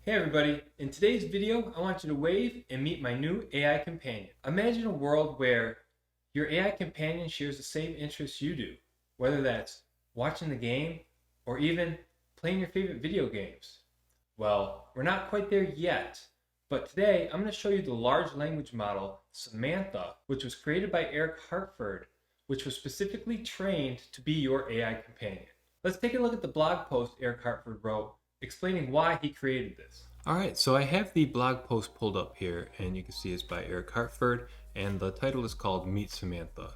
Hey everybody, in today's video I want you to wave and meet my new AI companion. Imagine a world where your AI companion shares the same interests you do, whether that's watching the game or even playing your favorite video games. Well, we're not quite there yet, but today I'm going to show you the large language model Samantha, which was created by Eric Hartford, which was specifically trained to be your AI companion. Let's take a look at the blog post Eric Hartford wrote explaining why he created this. Alright, so I have the blog post pulled up here, and you can see it's by Eric Hartford, and the title is called Meet Samantha.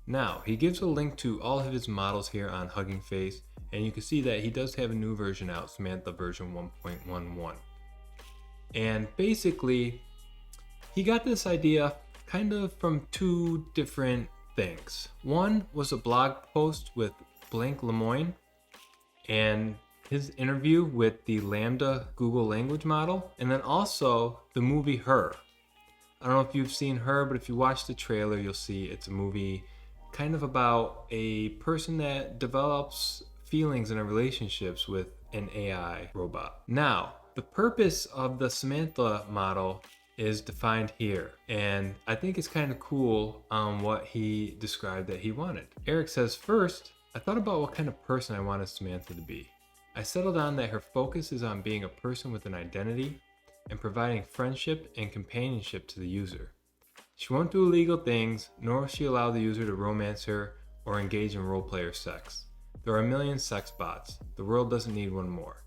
Now, he gives a link to all of his models here on Hugging Face, and you can see that he does have a new version out, Samantha version 1.11. And basically, he got this idea kind of from two different things. One was a blog post with Blank Lemoyne, and his interview with the Lambda Google language model, and then also the movie Her. I don't know if you've seen Her, but if you watch the trailer, you'll see it's a movie kind of about a person that develops feelings in relationships with an AI robot. Now, the purpose of the Samantha model is defined here, and I think it's kind of cool what he described that he wanted. Eric says, first, I thought about what kind of person I wanted Samantha to be. I settled on that her focus is on being a person with an identity and providing friendship and companionship to the user. She won't do illegal things, nor will she allow the user to romance her or engage in role-play or sex. There are a million sex bots. The world doesn't need one more.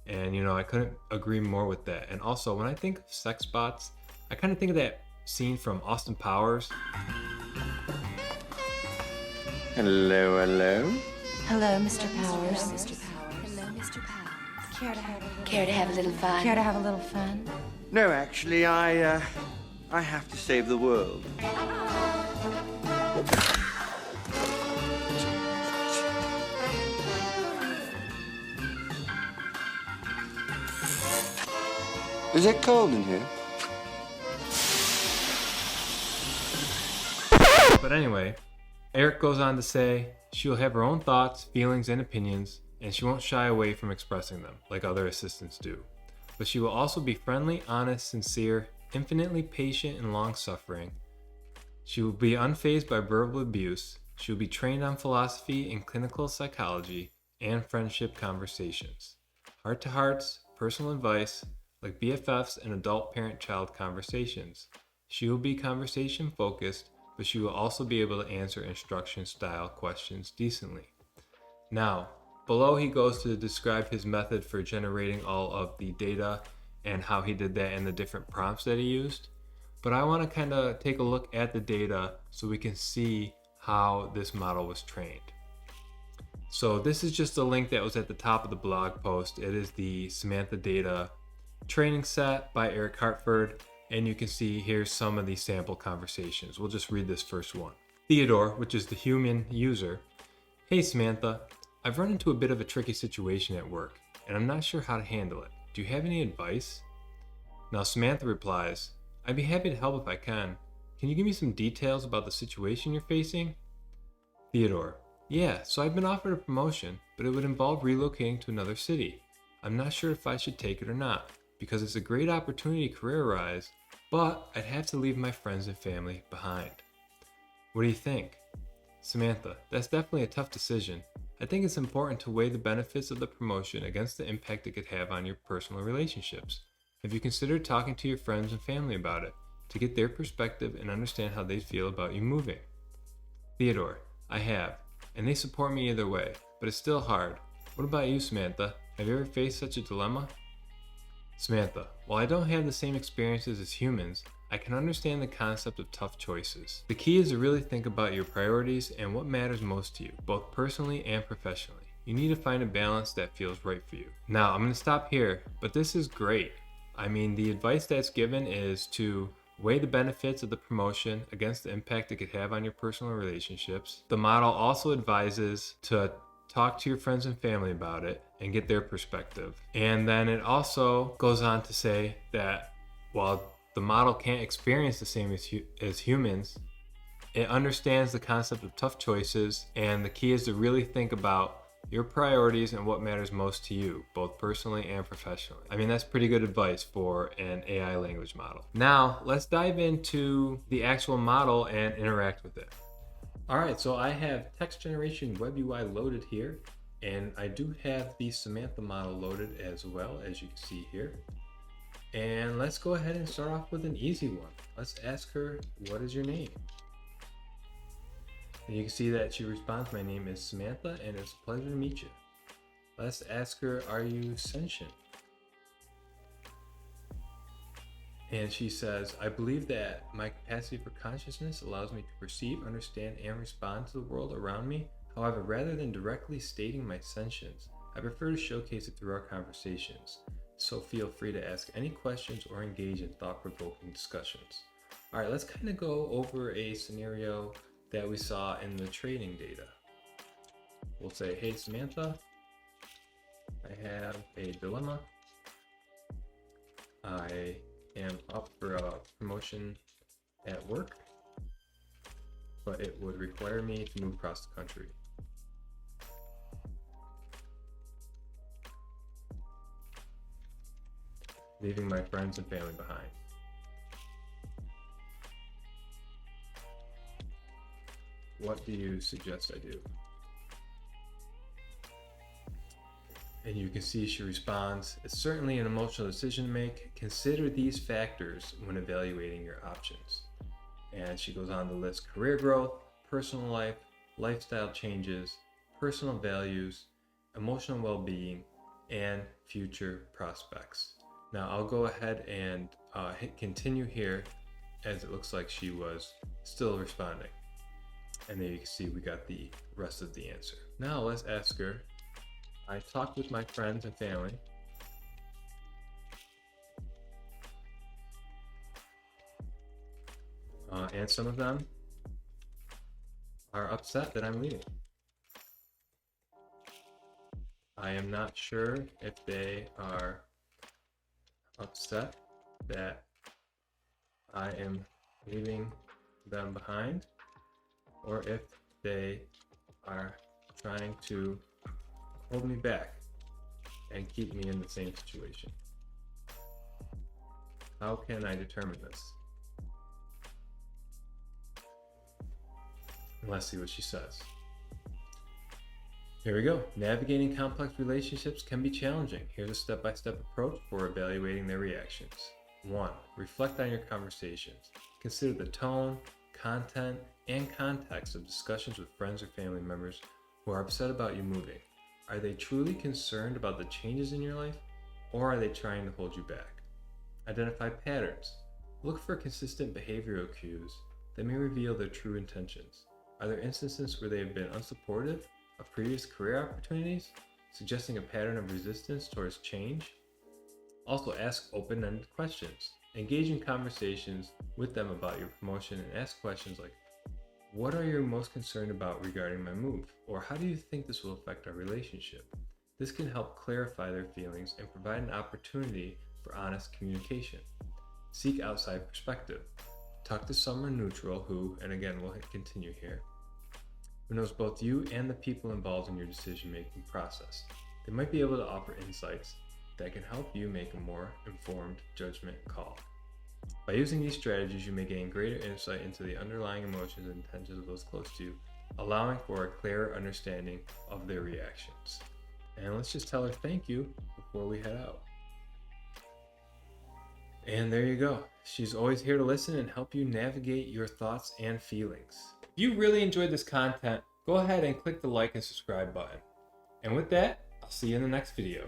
And I couldn't agree more with that. And also, when I think of sex bots, I kind of think of that scene from Austin Powers. Hello, hello. Hello, Mr. Powers. Hello, Mr. Powers. Care to have a little fun? Care to have a little fun? No, actually, I have to save the world. Is it cold in here? But anyway, Eric goes on to say she'll have her own thoughts, feelings, and opinions, and she won't shy away from expressing them like other assistants do. But she will also be friendly, honest, sincere, infinitely patient, and long-suffering. She will be unfazed by verbal abuse. She will be trained on philosophy and clinical psychology and friendship conversations. Heart-to-hearts, personal advice, like BFFs and adult parent-child conversations. She will be conversation-focused, but she will also be able to answer instruction-style questions decently. Now, below he goes to describe his method for generating all of the data and how he did that and the different prompts that he used. But I want to kind of take a look at the data so we can see how this model was trained. So this is just a link that was at the top of the blog post. It is the Samantha data training set by Eric Hartford, and you can see here's some of the sample conversations. We'll just read this first one. Theodore, which is the human user. Hey Samantha, I've run into a bit of a tricky situation at work, and I'm not sure how to handle it. Do you have any advice? Now Samantha replies, I'd be happy to help if I can. Can you give me some details about the situation you're facing? Theodore, yeah, so I've been offered a promotion, but it would involve relocating to another city. I'm not sure if I should take it or not, because it's a great opportunity career-wise, but I'd have to leave my friends and family behind. What do you think? Samantha, that's definitely a tough decision. I think it's important to weigh the benefits of the promotion against the impact it could have on your personal relationships. Have you considered talking to your friends and family about it, to get their perspective and understand how they feel about you moving? Theodore, I have, and they support me either way, but it's still hard. What about you, Samantha? Have you ever faced such a dilemma? Samantha, while I don't have the same experiences as humans, I can understand the concept of tough choices. The key is to really think about your priorities and what matters most to you, both personally and professionally. You need to find a balance that feels right for you. Now, I'm going to stop here, but this is great. I mean, the advice that's given is to weigh the benefits of the promotion against the impact it could have on your personal relationships. The model also advises to talk to your friends and family about it and get their perspective. And then it also goes on to say that while the model can't experience the same as humans, it understands the concept of tough choices, and the key is to really think about your priorities and what matters most to you, both personally and professionally. I mean, that's pretty good advice for an AI language model. Now, let's dive into the actual model and interact with it. All right, so I have text generation WebUI loaded here, and I do have the Samantha model loaded as well, as you can see here. And let's go ahead and start off with an easy one. Let's ask her, what is your name? And you can see that she responds, my name is Samantha, and it's a pleasure to meet you. Let's ask her, are you sentient? And she says, I believe that my capacity for consciousness allows me to perceive, understand, and respond to the world around me. However, rather than directly stating my sentience, I prefer to showcase it through our conversations. So feel free to ask any questions or engage in thought-provoking discussions. All right, let's kind of go over a scenario that we saw in the training data. We'll say, hey Samantha, I have a dilemma. I am up for a promotion at work, but it would require me to move across the country. Leaving my friends and family behind. What do you suggest I do? And you can see she responds, it's certainly an emotional decision to make. Consider these factors when evaluating your options. And she goes on to list career growth, personal life, lifestyle changes, personal values, emotional well-being, and future prospects. Now I'll go ahead and hit continue here, as it looks like she was still responding. And there you can see we got the rest of the answer. Now let's ask her, I talked with my friends and family. And some of them are upset that I'm leaving. I am not sure if they are upset that I am leaving them behind, or if they are trying to hold me back and keep me in the same situation. How can I determine this? And let's see what she says. Here we go. Navigating complex relationships can be challenging. Here's a step-by-step approach for evaluating their reactions. 1. Reflect on your conversations. Consider the tone, content, and context of discussions with friends or family members who are upset about you moving. Are they truly concerned about the changes in your life, or are they trying to hold you back? Identify patterns. Look for consistent behavioral cues that may reveal their true intentions. Are there instances where they have been unsupportive of previous career opportunities, suggesting a pattern of resistance towards change? Also, ask open-ended questions. Engage in conversations with them about your promotion and ask questions like, what are you most concerned about regarding my move? Or how do you think this will affect our relationship? This can help clarify their feelings and provide an opportunity for honest communication. Seek outside perspective. Talk to someone neutral who, and again we'll hit continue here, who knows both you and the people involved in your decision-making process. They might be able to offer insights that can help you make a more informed judgment call. By using these strategies, you may gain greater insight into the underlying emotions and intentions of those close to you, allowing for a clearer understanding of their reactions. And let's just tell her thank you before we head out. And there you go. She's always here to listen and help you navigate your thoughts and feelings. If you really enjoyed this content, go ahead and click the like and subscribe button. And with that, I'll see you in the next video.